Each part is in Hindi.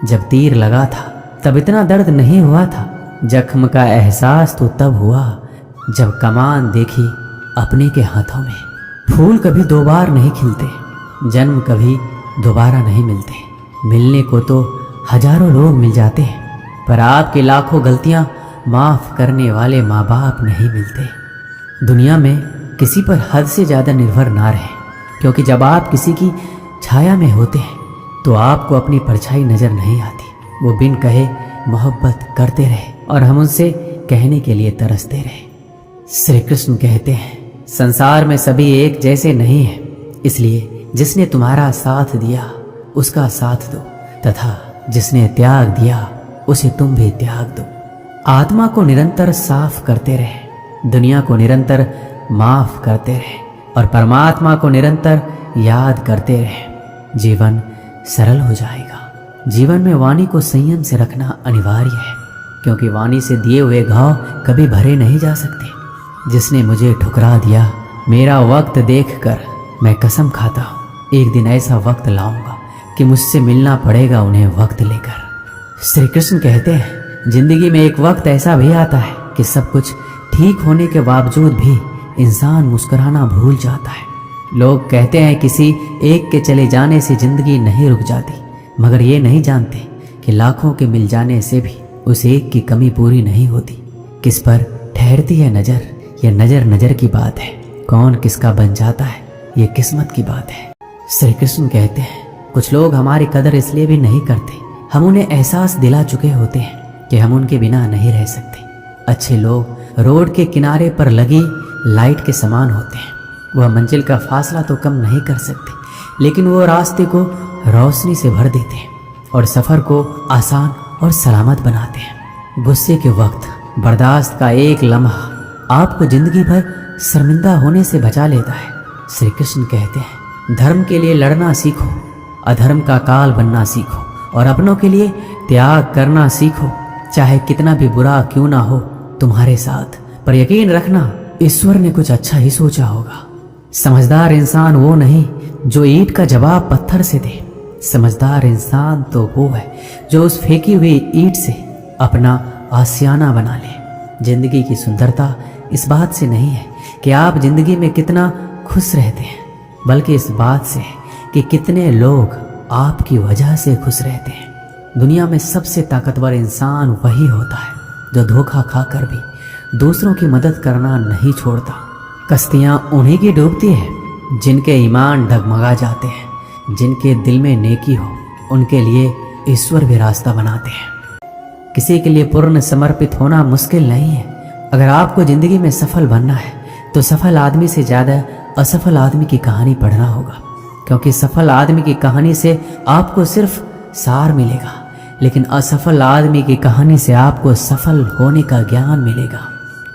जब तीर लगा था तब इतना दर्द नहीं हुआ था। जख्म का एहसास तो तब हुआ जब कमान देखी अपने के हाथों में। फूल कभी दो बार नहीं खिलते, जन्म कभी दोबारा नहीं मिलते। मिलने को तो हजारों लोग मिल जाते हैं, पर आपकी लाखों गलतियां माफ करने वाले माँ बाप नहीं मिलते। दुनिया में किसी पर हद से ज़्यादा निर्भर ना रहें, क्योंकि जब आप किसी की छाया में होते हैं तो आपको अपनी परछाई नज़र नहीं आती। वो बिन कहे मोहब्बत करते रहे और हम उनसे कहने के लिए तरसते रहे। श्री कृष्ण कहते हैं, संसार में सभी एक जैसे नहीं हैं, इसलिए जिसने तुम्हारा साथ दिया उसका साथ दो, तथा जिसने त्याग दिया उसे तुम भी त्याग दो। आत्मा को निरंतर साफ करते रहे, दुनिया को निरंतर माफ करते रहे और परमात्मा को निरंतर याद करते रहे। जीवन सरल हो जाएगा। जीवन में वाणी को संयम से रखना अनिवार्य है, क्योंकि वाणी से दिए हुए घाव कभी भरे नहीं जा सकते। जिसने मुझे ठुकरा दिया, मेरा वक्त देखकर मैं कसम खाता हूँ, एक दिन ऐसा वक्त लाऊंगा कि मुझसे मिलना पड़ेगा उन्हें वक्त लेकर। श्री कृष्ण कहते हैं, जिंदगी में एक वक्त ऐसा भी आता है कि सब कुछ ठीक होने के बावजूद भी इंसान मुस्कुराना भूल जाता है। लोग कहते हैं किसी एक के चले जाने से जिंदगी नहीं रुक जाती, मगर ये नहीं जानते कि लाखों के मिल जाने से भी उस एक की कमी पूरी नहीं होती। किस पर ठहरती है नजर, यह नजर नजर की बात है। कौन किसका बन जाता है, ये किस्मत की बात है। श्री कृष्ण कहते हैं, कुछ लोग हमारी कदर इसलिए भी नहीं करते, हम उन्हें एहसास दिला चुके होते हैं कि हम उनके बिना नहीं रह सकते। अच्छे लोग रोड के किनारे पर लगी लाइट के समान होते हैं। वह मंजिल का फासला तो कम नहीं कर सकते, लेकिन वो रास्ते को रोशनी से भर देते हैं और सफ़र को आसान और सलामत बनाते हैं। गुस्से के वक्त बर्दाश्त का एक लम्हा आपको जिंदगी भर शर्मिंदा होने से बचा लेता है। श्री कृष्ण कहते हैं, धर्म के लिए लड़ना सीखो, अधर्म का काल बनना सीखो और अपनों के लिए त्याग करना सीखो। चाहे कितना भी बुरा क्यों ना हो तुम्हारे साथ, पर यकीन रखना ईश्वर ने कुछ अच्छा ही सोचा होगा। समझदार इंसान वो नहीं जो ईंट का जवाब पत्थर से दे, समझदार इंसान तो वो है जो उस फेंकी हुई ईंट से अपना आशियाना बना ले। जिंदगी की सुंदरता इस बात से नहीं है कि आप जिंदगी में कितना खुश रहते हैं, बल्कि इस बात से है कि कितने लोग आपकी वजह से खुश रहते हैं। दुनिया में सबसे ताकतवर इंसान वही होता है जो धोखा खाकर भी दूसरों की मदद करना नहीं छोड़ता। कश्तियाँ उन्हीं की डूबती है जिनके ईमान डगमगा जाते हैं। जिनके दिल में नेकी हो उनके लिए ईश्वर भी रास्ता बनाते हैं। किसी के लिए पूर्ण समर्पित होना मुश्किल नहीं है। अगर आपको जिंदगी में सफल बनना है तो सफल आदमी से ज़्यादा असफल आदमी की कहानी पढ़ना होगा, क्योंकि सफल आदमी की कहानी से आपको सिर्फ सार मिलेगा, लेकिन असफल आदमी की कहानी से आपको सफल होने का ज्ञान मिलेगा।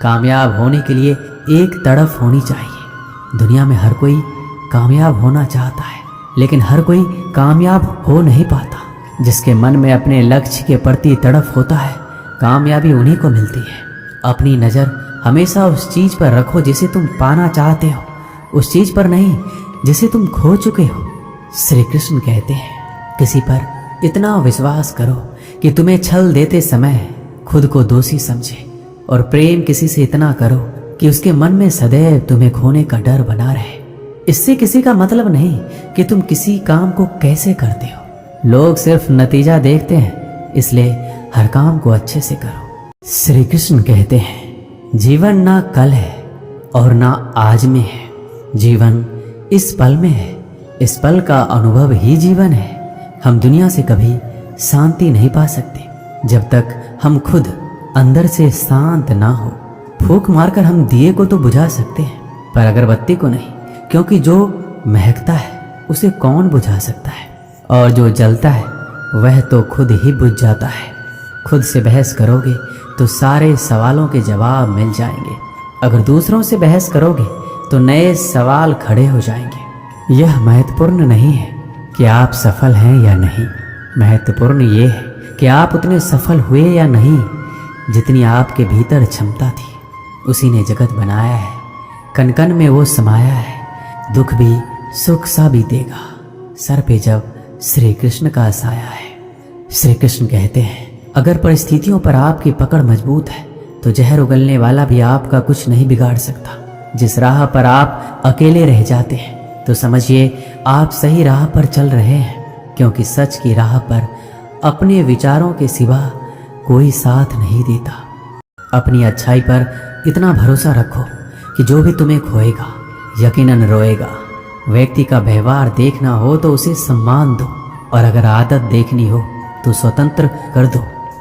कामयाब होने के लिए एक तड़फ होनी चाहिए। दुनिया में हर कोई कामयाब होना चाहता है, लेकिन हर कोई कामयाब हो नहीं पाता। जिसके मन में अपने लक्ष्य के प्रति तड़फ होता है, कामयाबी उन्हीं को मिलती है। अपनी नज़र हमेशा उस चीज़ पर रखो जिसे तुम पाना चाहते हो, उस चीज़ पर नहीं जिसे तुम खो चुके हो। श्री कृष्ण कहते हैं, किसी पर इतना विश्वास करो कि तुम्हें छल देते समय खुद को दोषी समझे, और प्रेम किसी से इतना करो कि उसके मन में सदैव तुम्हें खोने का डर बना रहे। इससे किसी का मतलब नहीं कि तुम किसी काम को कैसे करते हो। लोग सिर्फ नतीजा देखते हैं, इसलिए हर काम को अच्छे से करो। श्री कृष्ण कहते हैं, जीवन ना कल है और ना आज में है, जीवन इस पल में है। इस पल का अनुभव ही जीवन है। हम दुनिया से कभी शांति नहीं पा सकते जब तक हम खुद अंदर से शांत ना हो। फूंक मारकर हम दिए को तो बुझा सकते हैं, पर अगरबत्ती को नहीं, क्योंकि जो महकता है उसे कौन बुझा सकता है, और जो जलता है वह तो खुद ही बुझ जाता है। खुद से बहस करोगे तो सारे सवालों के जवाब मिल जाएंगे। अगर दूसरों से बहस करोगे तो नए सवाल खड़े हो जाएंगे। यह महत्वपूर्ण नहीं है कि आप सफल हैं या नहीं, महत्वपूर्ण ये है कि आप उतने सफल हुए या नहीं जितनी आपके भीतर क्षमता थी। उसी ने जगत बनाया है, कण कण में वो समाया है। दुख भी सुख सा बीतेगा, सर पे जब श्री कृष्ण का साया है। श्री कृष्ण कहते हैं, अगर परिस्थितियों पर आपकी पकड़ मजबूत है तो जहर उगलने वाला भी आपका कुछ नहीं बिगाड़ सकता। जिस राह पर आप अकेले रह जाते हैं तो समझिए आप सही राह पर चल रहे हैं, क्योंकि सच की राह पर अपने विचारों के सिवा कोई साथ नहीं देता। अपनी अच्छाई पर इतना भरोसा रखो कि जो भी तुम्हें खोएगा यकीनन रोएगा। व्यक्ति का व्यवहार देखना हो तो उसे सम्मान दो, और अगर आदत देखनी हो तो स्वतंत्र कर दो।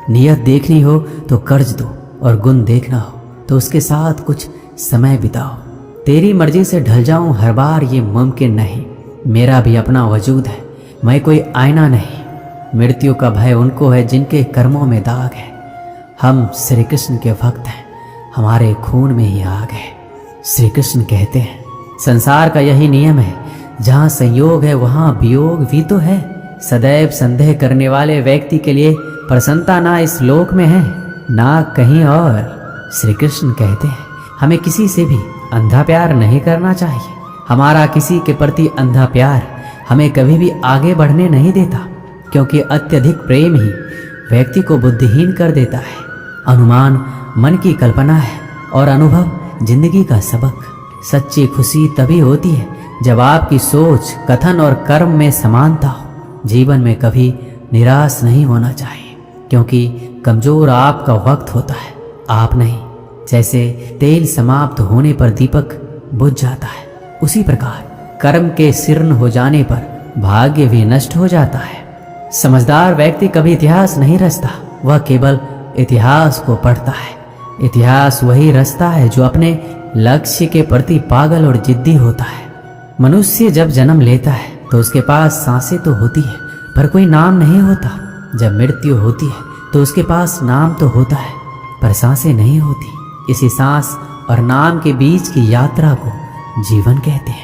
नियत देखनी हो तो कर्ज दो, और गुण देखना हो तो उसके साथ कुछ समय बिताओ। तेरी मर्जी से ढल जाऊं हर बार ये मुमकिन नहीं। मेरा भी अपना वजूद है, मैं कोई आईना नहीं। मृत्यु का भय उनको है जिनके कर्मों में दाग है। हम श्री कृष्ण के भक्त हैं, हमारे खून में ही आग है। श्री कृष्ण कहते हैं, संसार का यही नियम है, जहाँ संयोग है वहाँ वियोग भी तो है। सदैव संदेह करने वाले व्यक्ति के लिए प्रसन्नता ना इस लोक में है ना कहीं और। श्री कृष्ण कहते हैं, हमें किसी से भी अंधा प्यार नहीं करना चाहिए। हमारा किसी के प्रति अंधा प्यार हमें कभी भी आगे बढ़ने नहीं देता, क्योंकि अत्यधिक प्रेम ही व्यक्ति को बुद्धिहीन कर देता है। अनुमान मन की कल्पना है और अनुभव जिंदगी का सबक। सच्ची खुशी तभी होती है जब आपकी सोच, कथन और कर्म में समानता हो। जीवन में कभी निराश नहीं होना चाहिए, क्योंकि कमजोर आपका वक्त होता है, आप नहीं। जैसे तेल समाप्त होने पर दीपक बुझ जाता है, उसी प्रकार कर्म के शीर्ण हो जाने पर भाग्य भी नष्ट हो जाता है। समझदार व्यक्ति कभी इतिहास नहीं रचता, वह केवल इतिहास को पढ़ता है। इतिहास वही रचता है जो अपने लक्ष्य के प्रति पागल और जिद्दी होता है। मनुष्य जब जन्म लेता है तो उसके पास सांसें तो होती है, पर कोई नाम नहीं होता। जब मृत्यु होती है तो उसके पास नाम तो होता है, पर सांसें नहीं होती। इसी सांस और नाम के बीच की यात्रा को जीवन कहते हैं।